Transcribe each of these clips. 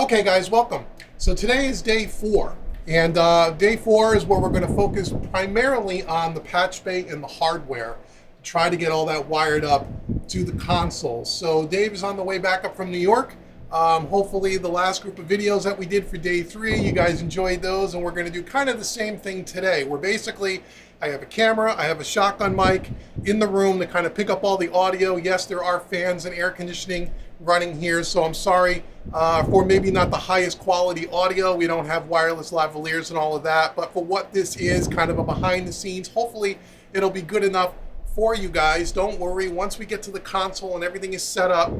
Okay guys, welcome. So today is day 4, and day 4 is where we're going to focus primarily on the patch bay and the hardware. Try to get all that wired up to the console. So Dave is on the way back up from New York. Hopefully the last group of videos that we did for day 3, you guys enjoyed those, and we're going to do kind of the same thing today. We're basically, I have a camera, I have a shotgun mic in the room to kind of pick up all the audio. Yes, there are fans and air conditioning running here, so I'm sorry for maybe not the highest quality audio. We don't have wireless lavaliers and all of that, but for what this is, kind of a behind the scenes, hopefully it'll be good enough for you guys. Don't worry, once we get to the console and everything is set up,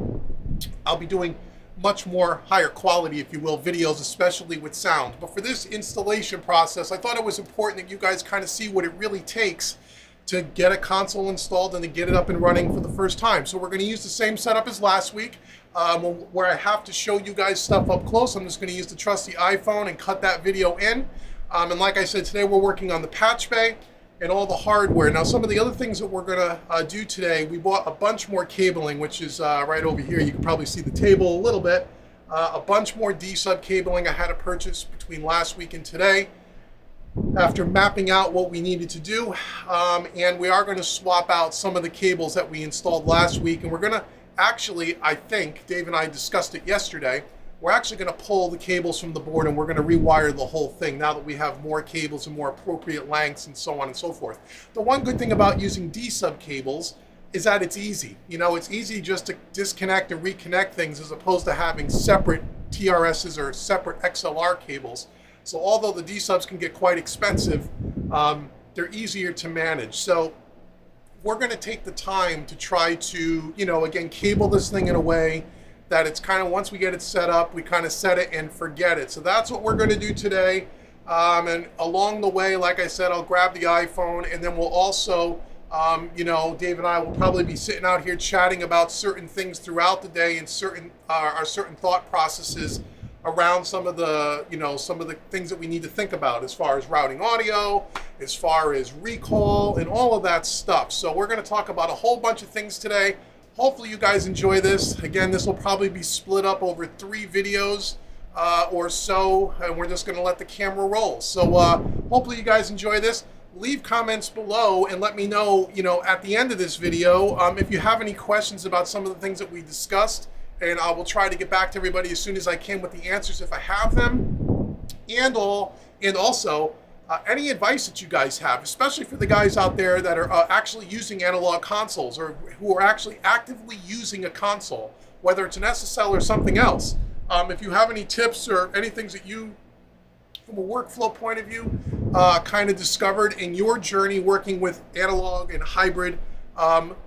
I'll be doing much more higher quality, if you will, videos, especially with sound. But for this installation process, I thought it was important that you guys kind of see what it really takes to get a console installed and to get it up and running for the first time. So we're going to use the same setup as last week, where I have to show you guys stuff up close. I'm just going to use the trusty iPhone and cut that video in. And like I said, today we're working on the patch bay and all the hardware. Now, some of the other things that we're going to do today, we bought a bunch more cabling, which is right over here. You can probably see the table a little bit. A bunch more D-sub cabling I had to purchase between last week and today, after mapping out what we needed to do. And we are going to swap out some of the cables that we installed last week, and we're going to actually, I think, Dave and I discussed it yesterday, we're actually going to pull the cables from the board and we're going to rewire the whole thing now that we have more cables and more appropriate lengths and so on and so forth. The one good thing about using D-sub cables is that it's easy. You know, it's easy just to disconnect and reconnect things as opposed to having separate TRSs or separate XLR cables. So although the D-subs can get quite expensive, they're easier to manage. So we're going to take the time to try to, you know, again, cable this thing in a way that it's kind of, once we get it set up, we kind of set it and forget it. So that's what we're going to do today. And along the way, like I said, I'll grab the iPhone, and then we'll also, you know, Dave and I will probably be sitting out here chatting about certain things throughout the day and our certain thought processes around some of the, you know, some of the things that we need to think about as far as routing audio, as far as recall, and all of that stuff. So we're going to talk about a whole bunch of things today. Hopefully you guys enjoy this. Again, this will probably be split up over 3 videos or so, and we're just going to let the camera roll. So hopefully you guys enjoy this. Leave comments below and let me know, you know, at the end of this video, if you have any questions about some of the things that we discussed, and I will try to get back to everybody as soon as I can with the answers if I have them. And also, any advice that you guys have, especially for the guys out there that are actually using analog consoles or who are actually actively using a console, whether it's an SSL or something else. If you have any tips or any things that you, from a workflow point of view, kind of discovered in your journey working with analog and hybrid,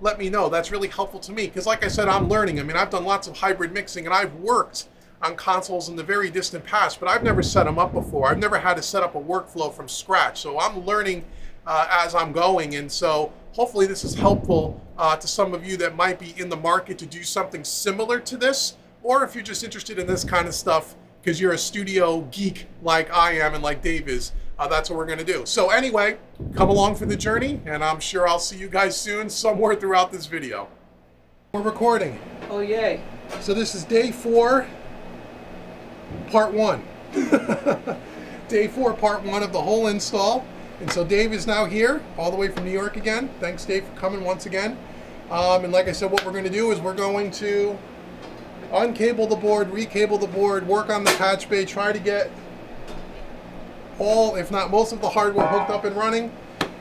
let me know. That's really helpful to me because, like I said, I'm learning. I mean, I've done lots of hybrid mixing and I've worked on consoles in the very distant past, but I've never set them up before. I've never had to set up a workflow from scratch. So I'm learning as I'm going. And so hopefully this is helpful to some of you that might be in the market to do something similar to this, or if you're just interested in this kind of stuff because you're a studio geek like I am and like Dave is, that's what we're going to do. So anyway, come along for the journey, and I'm sure I'll see you guys soon somewhere throughout this video. We're recording. Oh, yay. So this is day 4. Part 1. Day 4, part 1 of the whole install. And so Dave is now here, all the way from New York again. Thanks, Dave, for coming once again. And like I said, what we're going to do is we're going to uncable the board, recable the board, work on the patch bay, try to get all, if not most of the hardware hooked up and running.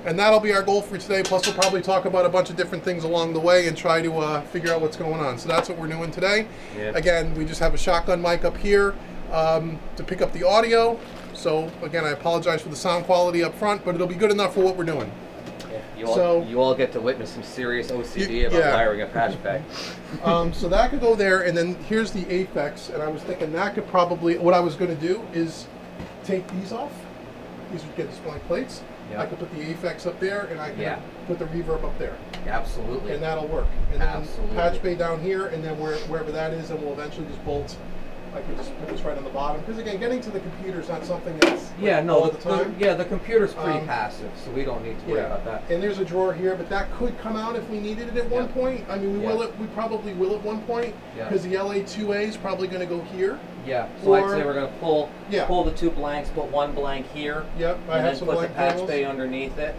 And that'll be our goal for today. Plus, we'll probably talk about a bunch of different things along the way and try to figure out what's going on. So that's what we're doing today. Yep. Again, we just have a shotgun mic up here to pick up the audio. So again, I apologize for the sound quality up front, but it'll be good enough for what we're doing. Yeah, you all get to witness some serious OCD about wiring a patch bay. So that could go there, and then here's the Apex, and I was thinking that could probably, what I was going to do is take these off. These would get display plates. Yep. I could put the Apex up there, and I can put the reverb up there. Absolutely. And that'll work. And then patch bay down here, and then wherever that is, and we'll eventually just bolt I could just put this right on the bottom. Because again, getting to the computer is not something that's no, all the time. the computer's pretty passive, so we don't need to worry about that. And there's a drawer here, but that could come out if we needed it at one point. I mean, we probably will at one point, because the LA2A is probably going to go here. Yeah, so I'd say we're going to pull the 2 blanks, put 1 blank here, and then put the patch bay underneath it.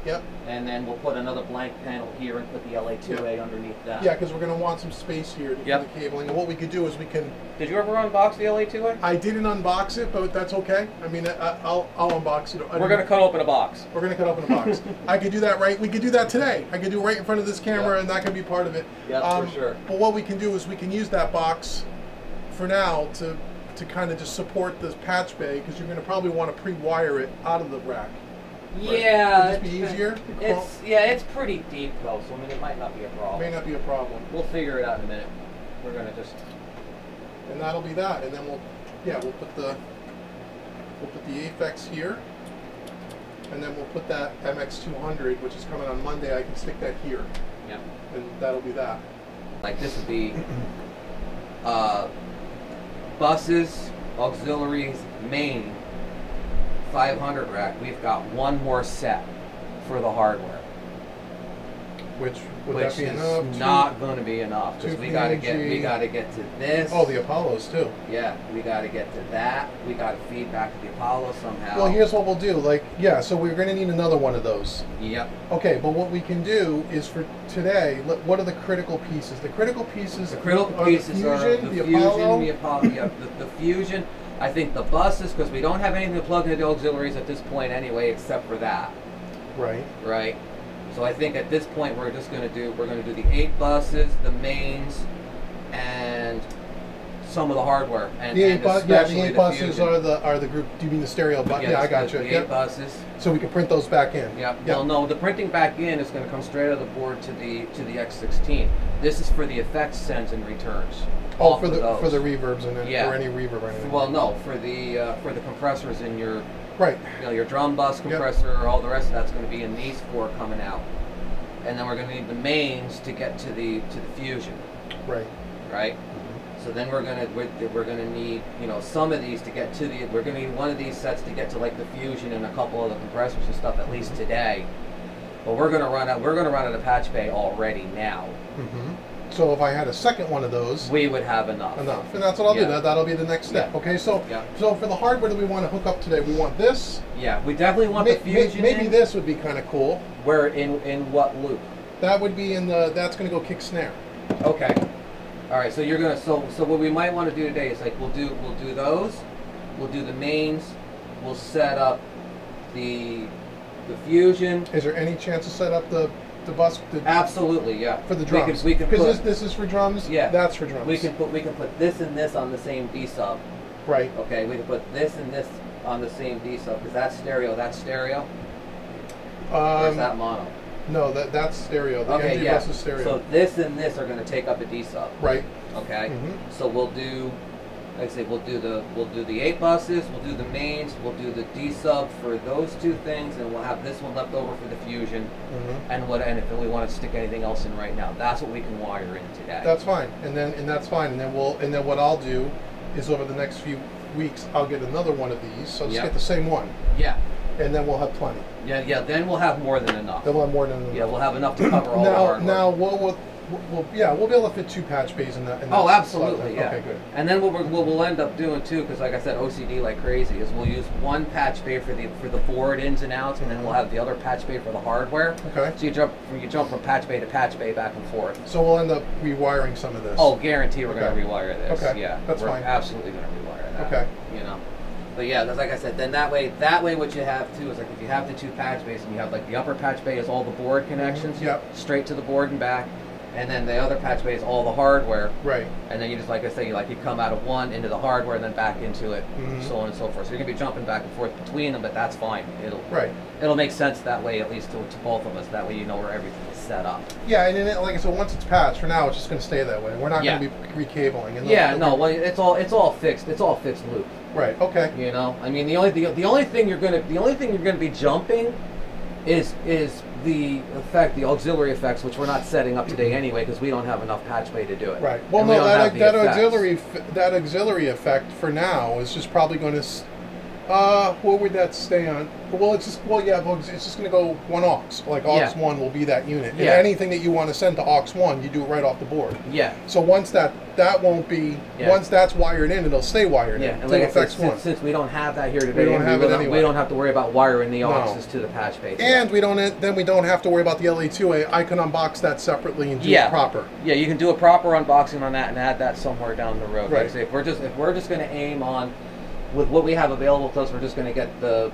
Yep. And then we'll put another blank panel here and put the LA2A underneath that. Yeah, because we're going to want some space here to do the cabling. And what we could do is we can... Did you ever unbox the LA2A? I didn't unbox it, but that's okay. I mean, I'll unbox it. We're going to cut open a box. We're going to cut open a box. I could do that we could do that today. I could do it right in front of this camera, and that could be part of it. Yeah, for sure. But what we can do is we can use that box for now to kind of just support this patch bay, because you're going to probably want to pre-wire it out of the rack. Yeah, would this be easier? It's pretty deep though, so I mean it might not be a problem. May not be a problem. We'll figure it out in a minute. We're gonna just, and that'll be that, and then we'll put the Aphex here, and then we'll put that MX200, which is coming on Monday. I can stick that here. Yeah. And that'll be that. Like this would be buses, auxiliaries, main. 500 rack, we've got 1 more set for the hardware. Which that be enough? Not going to be enough, because we got to get to this. Oh, the Apollos too. Yeah, we got to get to that. We got to feed back to the Apollo somehow. Well, here's what we'll do. So we're going to need another one of those. Yep. Okay, but what we can do is for today, what are the critical pieces? The critical pieces. The critical pieces are the Fusion, Apollo. the Apollo. Yeah, the Fusion. I think the buses, because we don't have anything to plug into the auxiliaries at this point anyway, except for that. Right. Right. So I think at this point we're going to do the 8 buses, the mains, and some of the hardware. And the 8 buses Fusion. are the group. Do you mean the stereo bus? Yeah, I got you. The 8 buses. So we can print those back in. Yep. Well, no, the printing back in is going to come straight out of the board to the X16. This is for the effects sends and returns. Oh, for the reverbs and or any reverb or anything. Well, no, for the compressors in your your drum bus compressor, all the rest of that's going to be in these 4 coming out, and then we're going to need the mains to get to the Fusion. Right. Right. Mm-hmm. So then we're gonna need some of these to get to the. We're going to need one of these sets to get to like the Fusion and a couple of the compressors and stuff at least today. But we're going to run out. We're going to run out of patch bay already now. Mm-hmm. So if I had a second one of those, we would have enough. And that's what I'll do. That'll be the next step. Yeah. Okay, so for the hardware that we want to hook up today, we want this. Yeah, we definitely want the Fusion. Maybe this would be kind of cool. Where in what loop? That would be in the. That's going to go kick snare. Okay. All right. So you're gonna. So what we might want to do today is we'll do those. We'll do the mains. We'll set up the Fusion. Is there any chance to set up the bus? Absolutely, yeah. For the drums, because this is for drums. Yeah, that's for drums. We can put this and this on the same D sub. Right. Okay, we can put this and this on the same D sub because that's stereo. That's stereo. Or is that mono? No, that's stereo. The MG bus is stereo. So this and this are going to take up a D sub. Right. Okay. Mm-hmm. So we'll do. Like I say, we'll do the 8 buses, we'll do the mains, we'll do the D sub for those 2 things, and we'll have this one left over for the Fusion. Mm-hmm. And if we want to stick anything else in right now, that's what we can wire in today. That's fine, and that's fine, and then what I'll do is over the next few weeks I'll get another one of these. So just get the same one. Yeah. And then we'll have plenty. Yeah. Then we'll have more than enough. Then we'll have more than enough. Yeah, we'll have enough to cover all the hardware. Now we'll be able to fit 2 patch bays in that. Oh, absolutely, yeah. Okay, good. And then what we'll end up doing too, because like I said, OCD like crazy, is we'll use 1 patch bay for the board ins and outs, and then we'll have the other patch bay for the hardware. Okay. So you jump from patch bay to patch bay back and forth. So we'll end up rewiring some of this. Oh, guarantee we're going to rewire this. Okay. Yeah, that's fine. We're absolutely going to rewire that. Okay. But yeah, like I said, then that way what you have too is like if you have the 2 patch bays and you have like the upper patch bay is all the board connections, straight to the board and back. And then the other patch bay is all the hardware. Right. And then you just, like I say, you come out of one into the hardware and then back into it, so on and so forth. So you're going to be jumping back and forth between them, but that's fine. It'll make sense that way, at least to both of us. That way you know where everything is set up. Yeah, and then, like I said, once it's patched, for now it's just going to stay that way. We're not going to be recabling. And well, it's all fixed. It's all fixed loop. Right. Okay. I mean, the only thing you're going to be jumping is the effect, the auxiliary effects, which we're not setting up today anyway because we don't have enough patch bay to do it. Right. Well, no, that auxiliary effect for now is just probably going to. What would that stay on? Well, it's just it's just going to go one aux. Like aux 1 will be that unit. And anything that you want to send to aux 1, you do it right off the board. Yeah. So once that won't be once that's wired in, it'll stay wired in. And like since we don't have that here today, we don't have to worry about wiring the auxes to the patch bay. And we don't have to worry about the LA2A. I can unbox that separately and do it proper. Yeah, you can do a proper unboxing on that and add that somewhere down the road. Right. Like I say, if we're just going to aim on. With what we have available to us, we're just going to get the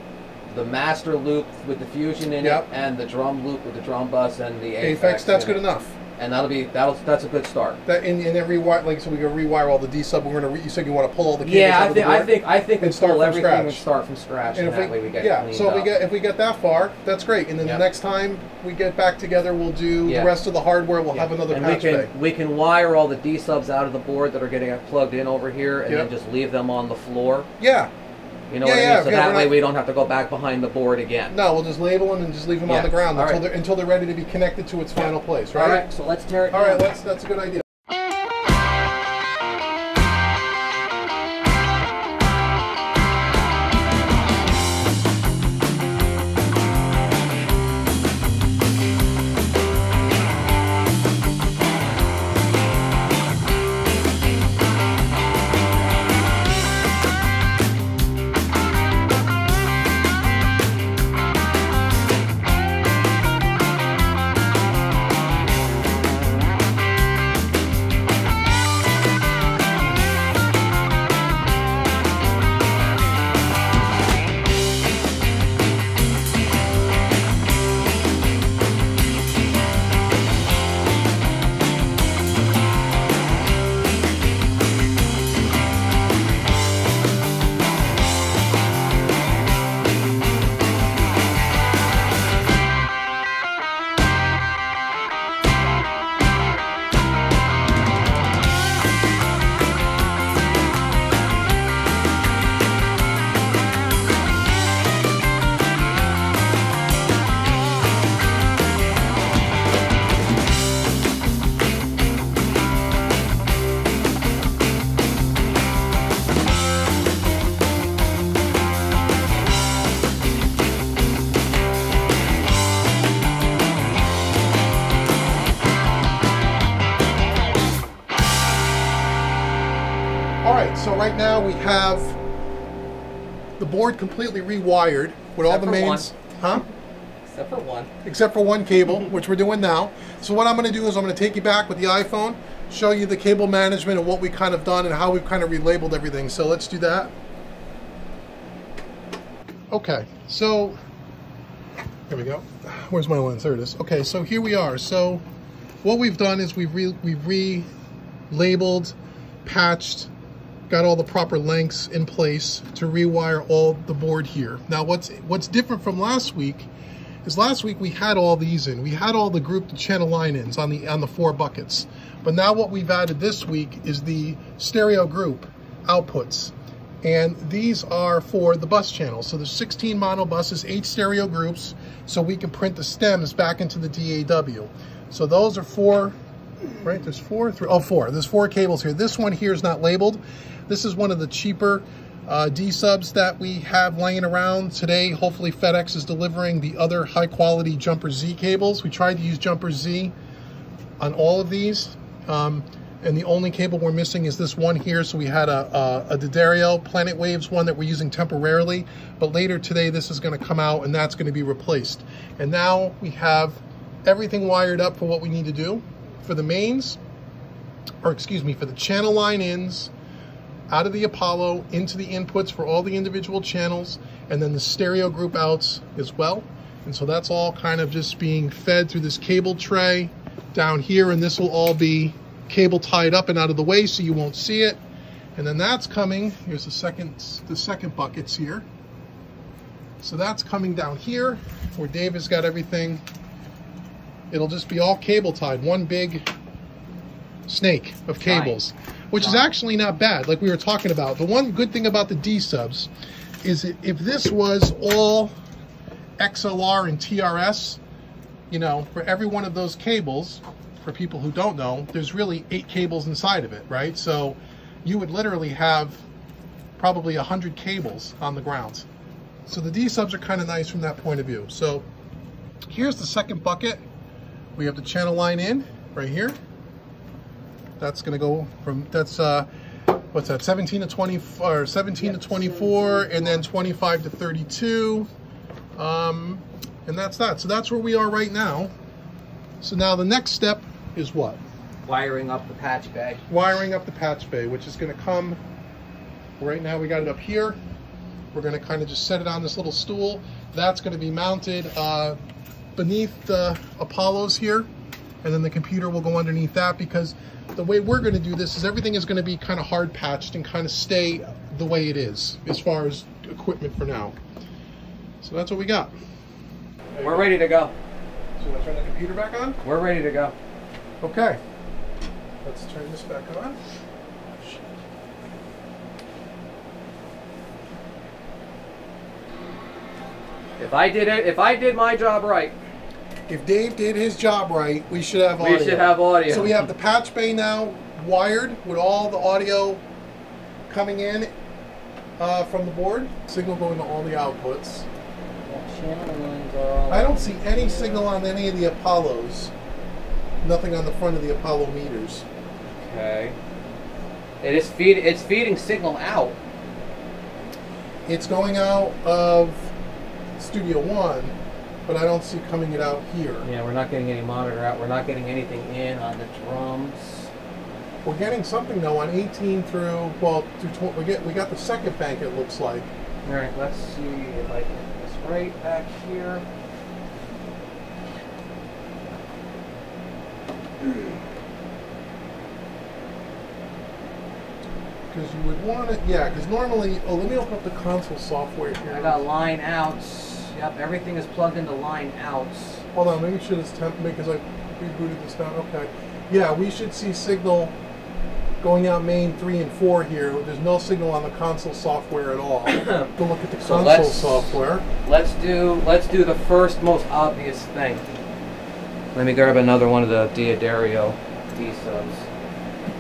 master loop with the fusion in it, and the drum loop with the drum bus and the Apex. That's good enough. And that's a good start. That and then rewire, like, so we can rewire all the D sub. We're going to. You said you want to pull all the cables. Yeah, out of the board I think we pull everything and start from scratch, and that way we get cleaned so up. if we get that far, that's great. And then the next time we get back together, we'll do the rest of the hardware. We'll have another patch bay. We can wire all the D subs out of the board that are getting plugged in over here, and then just leave them on the floor. Yeah. You know what I mean? So that way we don't have to go back behind the board again. No, we'll just label them and just leave them on the ground until they're ready to be connected to its final place, right? All right, so let's tear it down. All right, that's a good idea. So right now we have the board completely rewired with all the mains. Except for one. Except for one cable, which we're doing now. So what I'm going to do is I'm going to take you back with the iPhone, show you the cable management and what we've kind of done and how we've kind of relabeled everything. So let's do that. Okay, so here we go. Where's my lens? There it is. Okay, so here we are. So what we've done is we've relabeled, patched, got all the proper lengths in place to rewire all the board here. Now what's different from last week is last week we had all these in. We had all the grouped channel line ins on the 4 buckets. But now what we've added this week is the stereo group outputs. And these are for the bus channels. So there's 16 mono buses, 8 stereo groups, so we can print the stems back into the DAW. So those are 4, right? There's 4, 3, oh 4. There's 4 cables here. This one here is not labeled. This is one of the cheaper D subs that we have laying around today. Hopefully FedEx is delivering the other high quality Jumper Z cables. We tried to use Jumper Z on all of these. And the only cable we're missing is this one here. So we had a D'Addario Planet Waves one that we're using temporarily, but later today this is going to come out and that's going to be replaced. And now we have everything wired up for what we need to do for the mains, or excuse me, for the channel line ins, out of the Apollo into the inputs for all the individual channels, and then the stereo group outs as well. And so that's all kind of just being fed through this cable tray down here, and this will all be cable tied up and out of the way so you won't see it. And then that's coming, here's the second buckets here. So that's coming down here where Dave has got everything. It'll just be all cable tied, one big snake of cables, which is actually not bad, like we were talking about. The one good thing about the D subs is if this was all XLR and TRS, you know, for every one of those cables, for people who don't know, there's really 8 cables inside of it, right? So you would literally have probably 100 cables on the ground. So the D-subs are kind of nice from that point of view. So here's the second bucket. We have the channel line in right here. That's going to go from, that's what's that, 17 to 20, or 17 to 24, and then 25 to 32. And that's that. So that's where we are right now. So now the next step is what? Wiring up the patch bay. Wiring up the patch bay, which is going to come, right now we got it up here. We're going to kind of just set it on this little stool. That's going to be mounted beneath the Apollos here, and then the computer will go underneath that, because the way we're going to do this is everything is going to be kind of hard patched and kind of stay the way it is as far as equipment for now. So that's what we got. We're ready to go. So let's turn the computer back on? We're ready to go. Okay. Let's turn this back on. If I did my job right. If Dave did his job right, we should have audio. We should have audio. So we have the patch bay now wired with all the audio coming in from the board. Signal going to all the outputs. I don't see any signal on any of the Apollos. Nothing on the front of the Apollo meters. Okay. It's feeding signal out. It's going out of Studio One, but I don't see coming it out here. Yeah, we're not getting any monitor out. We're not getting anything in on the drums. We're getting something though on 18 through, well, we got the second bank, it looks like. All right, let's see if I can get this right back here. Because you would want it, yeah, because normally, oh, let me open up the console software here. I got line outs. Yep, everything is plugged into line outs. Hold on, make sure this temp, because I rebooted this down. Okay. Yeah, we should see signal going out main 3 and 4 here. There's no signal on the console software at all. Go look at the console software. Let's do the first most obvious thing. Let me grab another one of the D'Addario D-subs.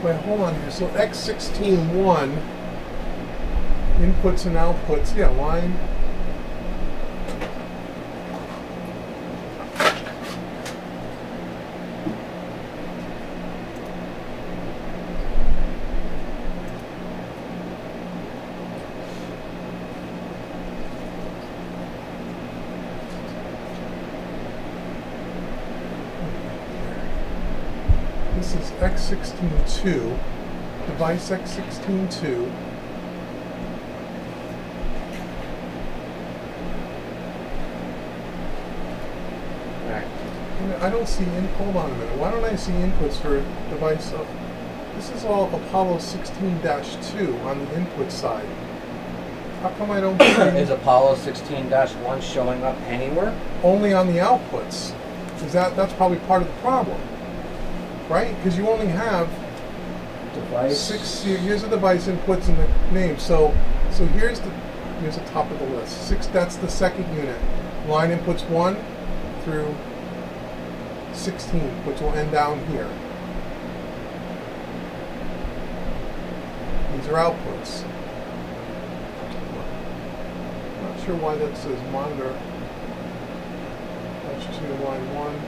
Wait, hold on here. So X16.1 inputs and outputs. Yeah, line. This is X16.2, device X16.2. Right. I don't see hold on a minute. Why don't I see inputs for device of, this is all Apollo 16-2 on the input side. How come I don't see? Is Apollo 16-1 showing up anywhere? Only on the outputs. Is that's probably part of the problem. Right? Because you only have device 6. Here's the device inputs and the name. So here's the top of the list. 6. That's the second unit. Line inputs 1 through 16, which will end down here. These are outputs. Not sure why that says monitor. That's 2 line 1.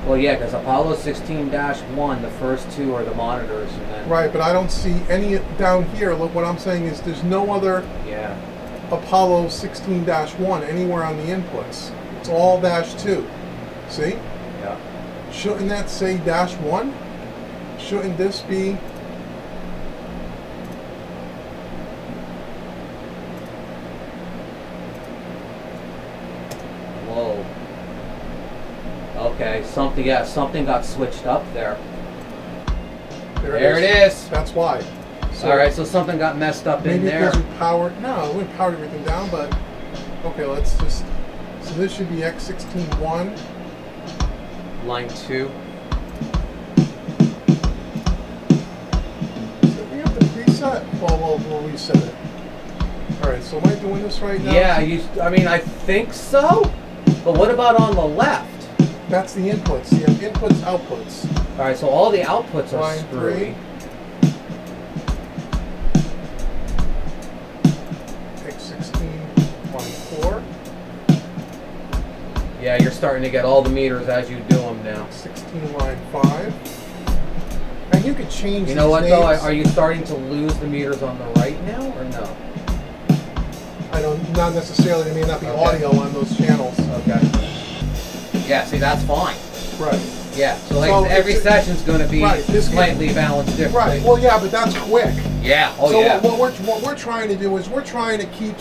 Well, yeah, because Apollo 16-1, the first 2 are the monitors, and then right, but I don't see any down here. Look, what I'm saying is there's no other Apollo 16-1 anywhere on the inputs. It's all -2. See? Yeah. Shouldn't that say -1? Shouldn't this be? Whoa. Okay, something got switched up there. There it is. That's why. So all right, so something got messed up in there. Maybe because we powered. No, we powered everything down. But okay, let's just. So this should be X16.1. Line 2. So we have the preset. Well, we'll reset it. All right, so am I doing this right now? Yeah, I mean, I think so. But what about on the left? That's the inputs. You have inputs, outputs. All right, so all the outputs are Line screwy. 3. Take 16, line 4. Yeah, you're starting to get all the meters as you do them now. 16, line 5. And you could change. You know what though? names. Are you starting to lose the meters on the right now, or no? I don't. Not necessarily. There may not be audio on those channels. Okay. Yeah. See, that's fine. Right. Yeah. So like every session's going to be slightly balanced differently. Right. Well, yeah, but that's quick. Yeah. Oh so yeah. what we're trying to do is we're trying to keep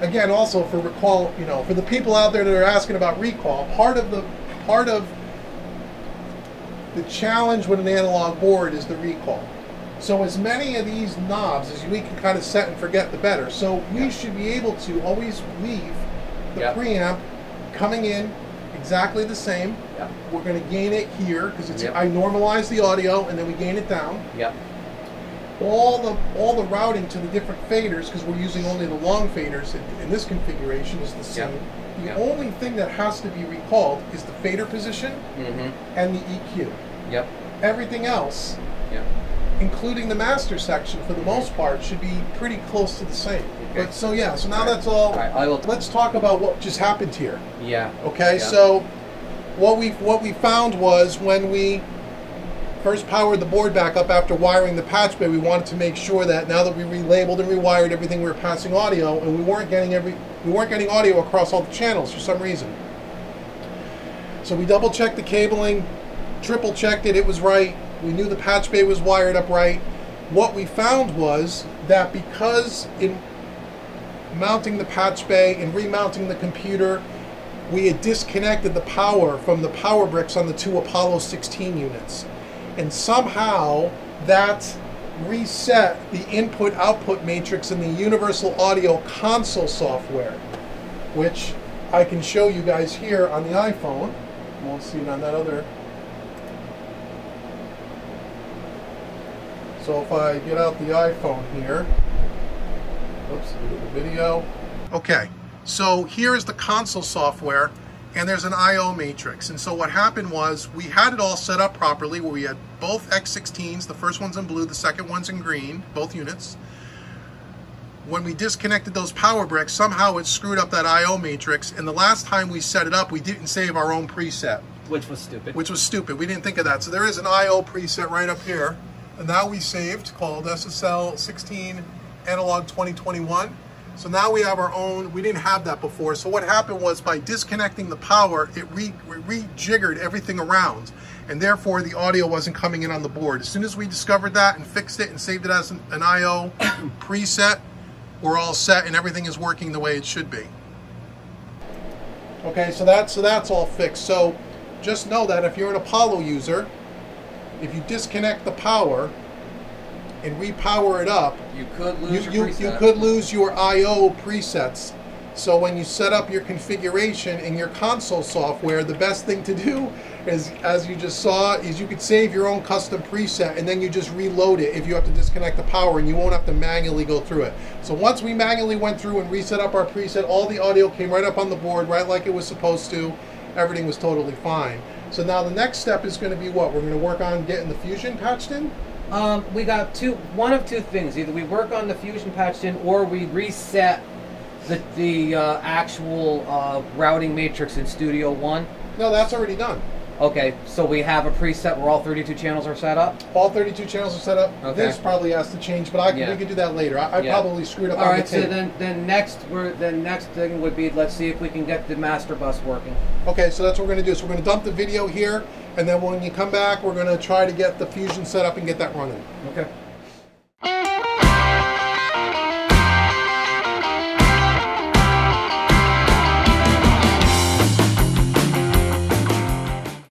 again also for recall. You know, for the people out there that are asking about recall, part of the challenge with an analog board is the recall. So as many of these knobs as we can kind of set and forget, the better. So we should be able to always leave the preamp coming in exactly the same. Yep. We're going to gain it here because it's I normalize the audio and then we gain it down. Yep. All the routing to the different faders, because we're using only the long faders in this configuration, is the same. Yep. The only thing that has to be recalled is the fader position and the EQ. Yep. Everything else, including the master section, for the most part, should be pretty close to the same. Okay. But so now that's all. Let's talk about what just happened here. Yeah. Okay. Yeah. So what we found was when we first powered the board back up after wiring the patch bay, we wanted to make sure that now that we relabeled and rewired everything, we were passing audio, and we weren't getting audio across all the channels for some reason. So we double checked the cabling, triple checked it was right. We knew the patch bay was wired up right. What we found was that because in mounting the patch bay and remounting the computer, we had disconnected the power from the power bricks on the 2 Apollo 16 units. And somehow that reset the input-output matrix in the Universal Audio console software, which I can show you guys here on the iPhone. You won't see it on that other. So if I get out the iPhone here, oops, look at the video. Okay, so here is the console software, and there's an I/O matrix. And so what happened was we had it all set up properly, where we had both X16s, the first one's in blue, the second one's in green, both units. When we disconnected those power bricks, somehow it screwed up that I/O matrix, and the last time we set it up, we didn't save our own preset. Which was stupid. Which was stupid. We didn't think of that. So there is an I/O preset right up here, and now we saved, called SSL 16 Analog 2021. So now we have our own. We didn't have that before. So what happened was, by disconnecting the power, it rejiggered everything around, and therefore the audio wasn't coming in on the board. As soon as we discovered that and fixed it and saved it as an I/O preset, we're all set and everything is working the way it should be. Okay, so that's all fixed. So just know that if you're an Apollo user, if you disconnect the power and repower it up, you could lose your preset. You could lose your I/O presets. So when you set up your configuration in your console software, the best thing to do is, as you just saw, is you could save your own custom preset, and then you just reload it if you have to disconnect the power, and you won't have to manually go through it. So once we manually went through and reset up our preset, all the audio came right up on the board, right like it was supposed to. Everything was totally fine. So now the next step is going to be what? We're going to work on getting the Fusion patched in? We got one of two things. Either we work on the Fusion patched in, or we reset the actual routing matrix in Studio One. No, that's already done. Okay, so we have a preset where all 32 channels are set up? All 32 channels are set up. Okay. This probably has to change, but we can do that later. I probably screwed up. All right, so then next thing would be, let's see if we can get the master bus working. Okay, so that's what we're going to do. So we're going to dump the video here, and then when you come back, we're going to try to get the Fusion set up and get that running. Okay.